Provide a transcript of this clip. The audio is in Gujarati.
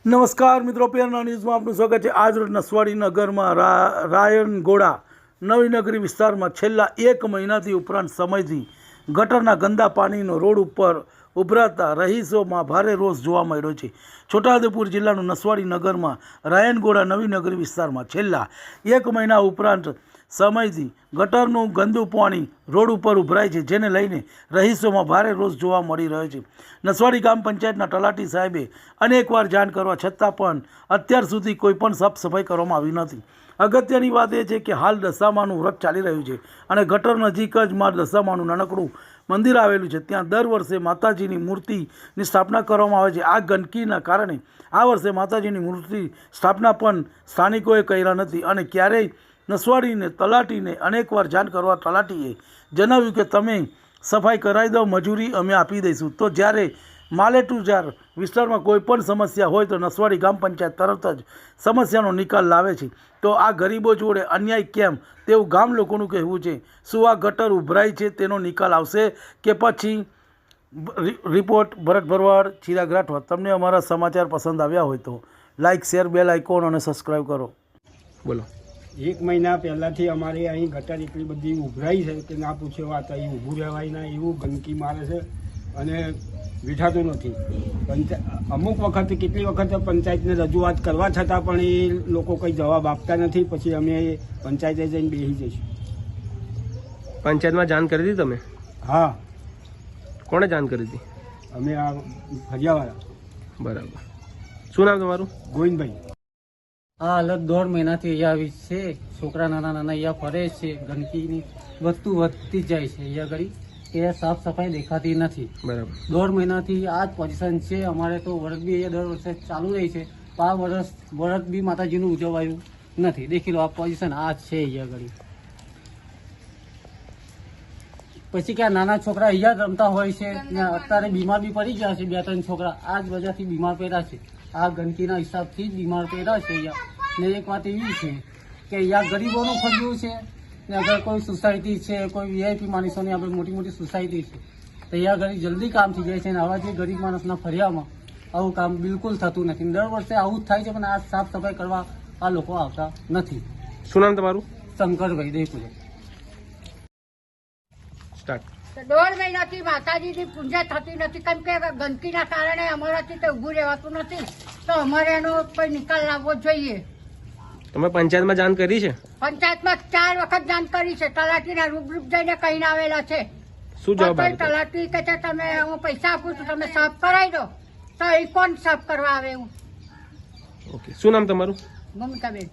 નમસ્કાર મિત્રો, પેરના ન્યૂઝમાં આપનું સ્વાગત છે। આજ રોજ નસવાડી નગરમાં રાયણગોડા નવીનગરી વિસ્તારમાં છેલ્લા 1 મહિનાથી ઉપરાંત સમયથી ગટરના ગંદા પાણીનો રોડ ઉપર ઉભરાતા રહીશોમાં ભારે રોષ જોવા મળ્યો છે। છોટાઉદેપુર જિલ્લાનું નસવાડી નગરમાં રાયણગોડા નવીનગરી વિસ્તારમાં છેલ્લા 1 મહિના ઉપરાંત સમયથી ગટરનું ગંદુ પાણી રોડ ઉપર ઉભરાય છે, જેને લઈને રહીશોમાં ભારે રોષ જોવા મળી રહ્યો છે। નસવાડી ગ્રામ પંચાયતના તલાટી સાહેબે અનેકવાર જાણ કરવા છતાં પણ અત્યાર સુધી કોઈ પણ સાફ સફાઈ કરવામાં આવી નથી। અગત્યની વાત એ છે કે હાલ દશામાનું વ્રત ચાલી રહ્યું છે અને ગટર નજીક જ મા દશામાનું નાનકડું મંદિર આવેલું છે। ત્યાં દર વર્ષે માતાજીની મૂર્તિની સ્થાપના કરવામાં આવે છે। આ ગંદકીના કારણે આ વર્ષે માતાજીની મૂર્તિ સ્થાપના પણ સ્થાનિકોએ કર્યા નથી અને ક્યારેય નસવાડીને તલાટીને અનેકવાર જાણ કરવા તલાટીએ જણાવ્યું કે તમે સફાઈ કરાવી દો, મજૂરી અમે આપી દઈશું। તો જ્યારે માલેટુજાર વિસ્તારમાં કોઈ પણ સમસ્યા હોય તો નસવાડી ગ્રામ પંચાયત તરત જ સમસ્યાનો નિકાલ લાવે છે। તો આ ગરીબો જોડે અન્યાય કેમ, તેવું ગામ લોકોનું કહેવું છે। શું આ ગટર ઉભરાય છે તેનો નિકાલ આવશે કે પછી? રિપોર્ટ ભરત ભરવાડ, ચિરાગ રાઠવા। તમને અમારા સમાચાર પસંદ આવ્યા હોય તો લાઇક, શેર, બેલ આઇકોન અને સબસ્ક્રાઈબ કરો। બોલો। 1 મહિના પહેલાંથી અમારે અહીં ગટર એટલી બધી ઉભરાઈ છે કે ના પૂછે વાત। અહીં ઊભું રહેવાય ના એવું ગંદકી મારે છે અને વીઠાતું નથી। અમુક વખત કેટલી વખત પંચાયતને રજૂઆત કરવા છતાં પણ એ લોકો કંઈ જવાબ આપતા નથી। પછી અમે પંચાયતે જઈને બેસી જઈશું। પંચાયતમાં જાણ કરી હતી તમે? હા। કોણે જાણ કરી હતી? અમે આ ફરિયાવાળા। બરાબર। શું નામ તમારું? ગોવિંદભાઈ। આ હાલત 1.5 મહિનાથી અહીંયા આવી છે। છોકરા નાના નાના અહીંયા ફરે છે, ગંદકીની વધતી જાય છે। અહીંયા ઘડી કે સાફ સફાઈ દેખાતી નથી। બરાબર। 1.5 મહિનાથી આ જ પોઝિશન છે। અમારે તો વ્રત બી અહીંયા દર વર્ષે ચાલુ રહી છે, આ વ્રત બી માતાજીનું ઉજવાયું નથી। દેખી લો, આ પોઝિશન આ જ છે અહીંયા ઘડી। પછી કે નાના છોકરા અહીંયા જ રમતા હોય છે ને અત્યારે બીમાર બી પડી ગયા છે। 2-3 છોકરા આ જ વજહથી બીમાર પડ્યા છે। આ ગંદકીના હિસાબથી જ બીમાર પડ્યા છે અહીંયા। ને એક વાત એવી છે કે અહીંયા ગરીબોનું ફર્યું છે ને અગર કોઈ સોસાયટી છે, કોઈ વીઆઈપી માણસોની આપણે મોટી મોટી સોસાયટી છે તો અહીંયા ઘડી જલ્દી કામ થઈ જાય છે અને આવા જે ગરીબ માણસના ફરિયામાં આવું કામ બિલકુલ થતું નથી। દર વર્ષે આવું જ થાય છે પણ આ સાફ સફાઈ કરવા આ લોકો આવતા નથી। શું નામ તમારું? શંકરભાઈ દેપુરે। સ્ટાર્ટ। 1.5 મહિનાથી માતાજીની પૂજા થતી નથી, કેમ કે ગંદકીના કારણે અમારાથી તો ઊભું રહેવાતું નથી। તો અમારે એનો કોઈ નિકાલ લાવવો જોઈએ। તમે પંચાયતમાં જાણ કરી છે? પંચાયતમાં 4 વખત જાણ કરી છે। તલાટીના રૂબરૂપ જઈને કહીને આવેલા છે। શું જવાબ પણ આપ્યો? તલાટી કહે છે તમે હું પૈસા આપું છું, તમે સાફ કરાવી દો। તો એ કોણ સાફ કરવા આવે? એવું ઓકે। શું નામ તમારું? ભૂમિકાબેન।